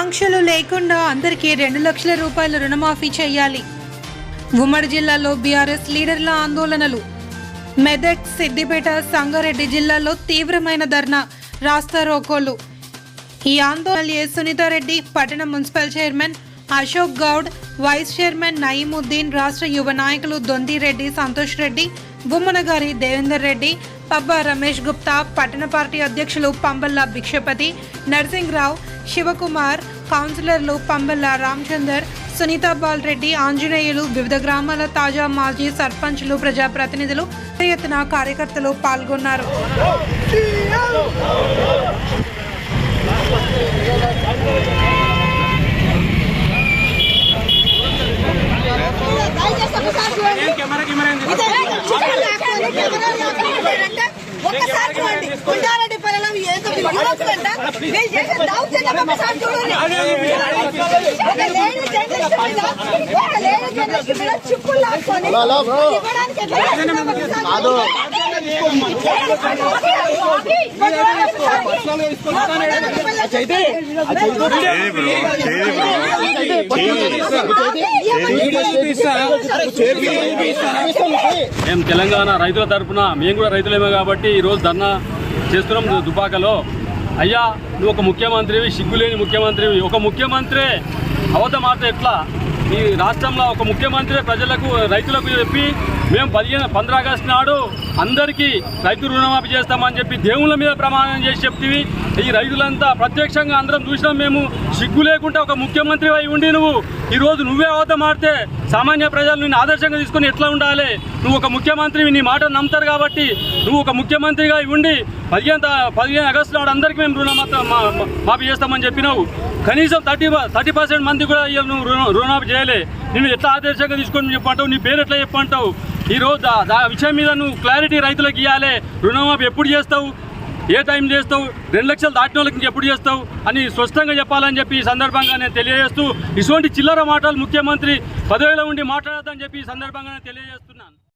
ఆంక్షలు లేకుండా అందరికీ 2 లక్షల రూపాయల రుణమాఫీ చేయాలి. ఉమ్మడి జిల్లాలో బీఆర్ఎస్ లీడర్ల ఆందోళనలు. మెదక్, సిద్దిపేట, సంగారెడ్డి జిల్లాలో తీవ్రమైన ధర్నా, రాస్తా రోకోలు. ఈ ఆందోళన సునీతారెడ్డి, పట్టణ municipal chairman Ashok Goud, vice chairman Nayeemuddin, రాష్ట్ర యువ నాయకులు దొంతిరెడ్డి, సంతోష్ రెడ్డి, బుమ్మనగారి దేవేందర్ రెడ్డి, పబ్బా రమేష్ గుప్తా, పట్టణ పార్టీ అధ్యక్షులు పంబల్ల భిక్షపతి, నర్సింగ్రావు, శివకుమార్, కౌన్సిలర్లు పంబల్ల రామచందర్, సునీతా బాలరెడ్డి, ఆంజనేయులు, వివిధ గ్రామాల తాజా మాజీ సర్పంచ్లు, ప్రజాప్రతినిధులు, పెద్ద ఎత్తున కార్యకర్తలు పాల్గొన్నారు. మేము తెలంగాణ రైతుల తరఫున మేము కూడా రైతులేమే కాబట్టి ఈరోజు ధర్నా చేస్తున్నాం దుబాకలో. అయ్యా, నువ్వు ఒక ముఖ్యమంత్రివి, సిగ్గులేని ముఖ్యమంత్రివి. ఒక ముఖ్యమంత్రి అవత మాట ఎట్లా? ఈ రాష్ట్రంలో ఒక ముఖ్యమంత్రి ప్రజలకు, రైతులకు చెప్పి మేము 15 ఆగస్టు నాడు అందరికీ రైతు రుణమాఫీ చేస్తామని చెప్పి దేవుళ్ళ మీద ప్రమాణం చేసి చెప్తివి. ఈ రైతులంతా ప్రత్యక్షంగా అందరం చూసినాం. మేము సిగ్గు లేకుండా ఒక ముఖ్యమంత్రి అయి ఉండి ఈరోజు నువ్వే అవతం ఆడితే సామాన్య ప్రజలు నిన్ను ఆదర్శంగా తీసుకొని ఎట్లా ఉండాలి? నువ్వు ఒక ముఖ్యమంత్రివి, నీ మాట నమ్ముతారు కాబట్టి నువ్వు ఒక ముఖ్యమంత్రిగా ఉండి 15 ఆగస్టు నాడు అందరికీ మేము రుణమాఫీ చేస్తామని చెప్పినావు. కనీసం 30% మంది కూడా నువ్వు రుణమాఫీ చేయలే. నేను ఎట్లా ఆదర్శంగా తీసుకొని చెప్పంటావు? నీ పేరు ఎట్లా చెప్పంటావు? ఈరోజు ఆ విషయం మీద నువ్వు క్లారిటీ రైతులకు ఇవ్వాలి. రుణమాఫీ ఎప్పుడు చేస్తావు, ఏ టైం చేస్తావు, 2 లక్షలు దాటిన వాళ్ళకి ఎప్పుడు చేస్తావు అని స్పష్టంగా చెప్పాలని చెప్పి ఈ సందర్భంగా నేను తెలియజేస్తూ, ఇటువంటి చిల్లర మాటలు ముఖ్యమంత్రి పదవిలో ఉండి మాట్లాడద్దని చెప్పి ఈ సందర్భంగా నేను తెలియజేస్తున్నాను.